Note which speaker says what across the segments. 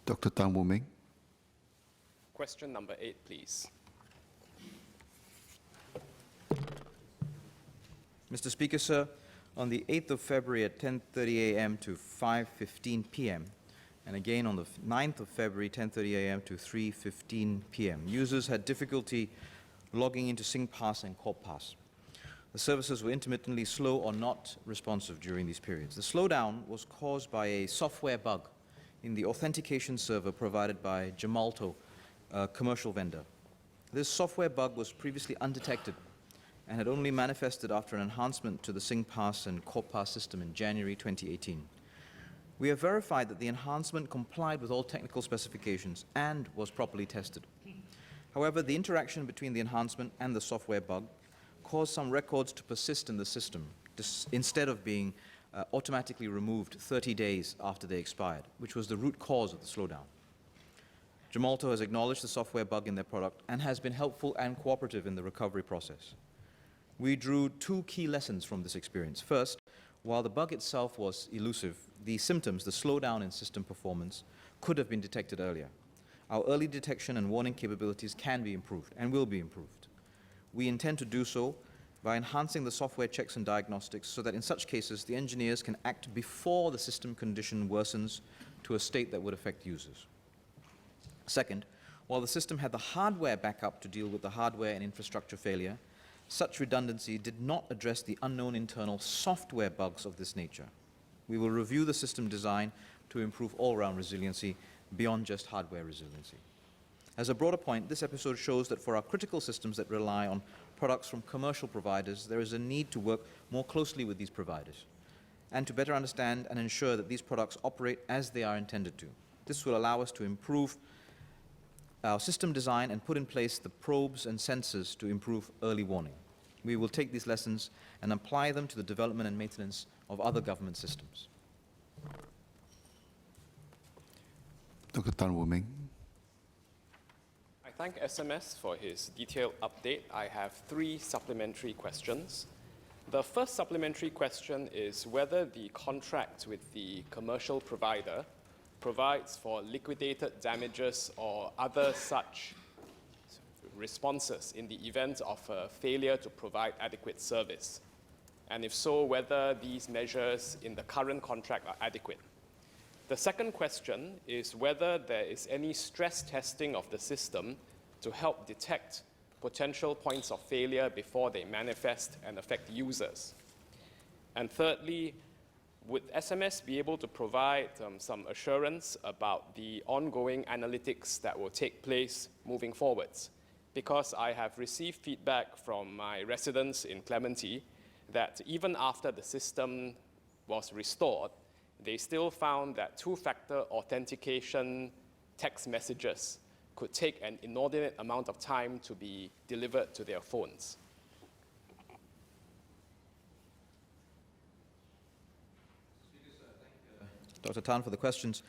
Speaker 1: Dr. Tan Wu Ming.
Speaker 2: Question number 8, please.
Speaker 3: Mr. Speaker, sir, on the 8th of February at 10:30 a.m. to 5:15 p.m., and again on the 9th of February, 10:30 a.m. to 3:15 p.m., users had difficulty logging into SingPass and CorpPass. The services were intermittently slow or not responsive during these periods. The slowdown was caused by a software bug in the authentication server provided by Gemalto, a commercial vendor. This software bug was previously undetected and had only manifested after an enhancement to the SingPass and CorpPass system in January 2018. We have verified that the enhancement complied with all technical specifications and was properly tested. However, the interaction between the enhancement and the software bug caused some records to persist in the system instead of being automatically removed 30 days after they expired, which was the root cause of the slowdown. Gemalto has acknowledged the software bug in their product and has been helpful and cooperative in the recovery process. We drew two key lessons from this experience. First, while the bug itself was elusive, the symptoms, the slowdown in system performance, could have been detected earlier. Our early detection and warning capabilities can be improved and will be improved. We intend to do so by enhancing the software checks and diagnostics so that in such cases the engineers can act before the system condition worsens to a state that would affect users. Second, while the system had the hardware backup to deal with the hardware and infrastructure failure, such redundancy did not address the unknown internal software bugs of this nature. We will review the system design to improve all-round resiliency beyond just hardware resiliency. As a broader point, this episode shows that for our critical systems that rely on products from commercial providers, there is a need to work more closely with these providers and to better understand and ensure that these products operate as they are intended to. This will allow us to improve our system design and put in place the probes and sensors to improve early warning. We will take these lessons and apply them to the development and maintenance of other government systems.
Speaker 1: Dr. Tan Wu Ming.
Speaker 2: I thank SMS for his detailed update. I have 3 supplementary questions. The first supplementary question is whether the contract with the commercial provider provides for liquidated damages or other such responses in the event of a failure to provide adequate service. And if so, whether these measures in the current contract are adequate. The second question is whether there is any stress testing of the system to help detect potential points of failure before they manifest and affect users. And thirdly, would SMS be able to provide some assurance about the ongoing analytics that will take place moving forwards? Because I have received feedback from my residents in Clementi that even after the system was restored, they still found that two-factor authentication text messages could take an inordinate amount of time to be delivered to their phones.
Speaker 3: Dr. Tan, for the questions.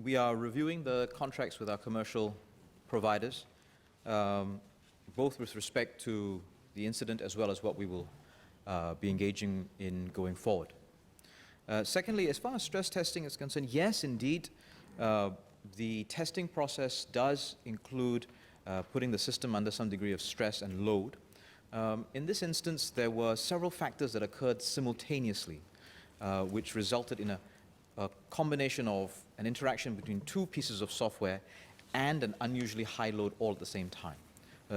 Speaker 3: We are reviewing the contracts with our commercial providers, both with respect to the incident as well as what we will be engaging in going forward. Secondly, as far as stress testing is concerned, yes, indeed, the testing process does include putting the system under some degree of stress and load. In this instance, there were several factors that occurred simultaneously, which resulted in a combination of an interaction between 2 pieces of software and an unusually high load all at the same time.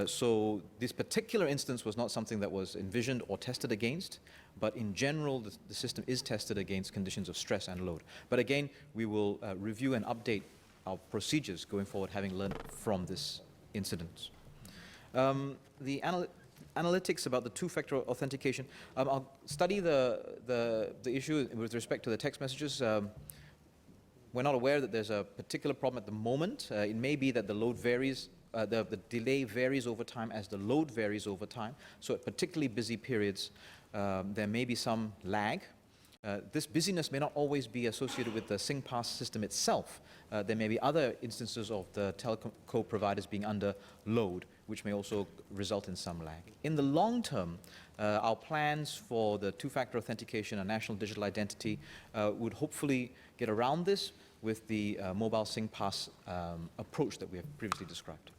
Speaker 3: So this particular instance was not something that was envisioned or tested against, but in general, the system is tested against conditions of stress and load. But again, we will review and update our procedures going forward, having learned from this incident. The analytics about the two-factor authentication, I'll study the issue with respect to the text messages. We're not aware that there's a particular problem at the moment. It may be that the load varies, the delay varies over time as the load varies over time. So at particularly busy periods, there may be some lag. This busyness may not always be associated with the SingPass system itself. There may be other instances of the telco providers being under load, which may also result in some lag. In the long term, our plans for the two-factor authentication and national digital identity would hopefully get around this, with the mobile SingPass approach that we have previously described.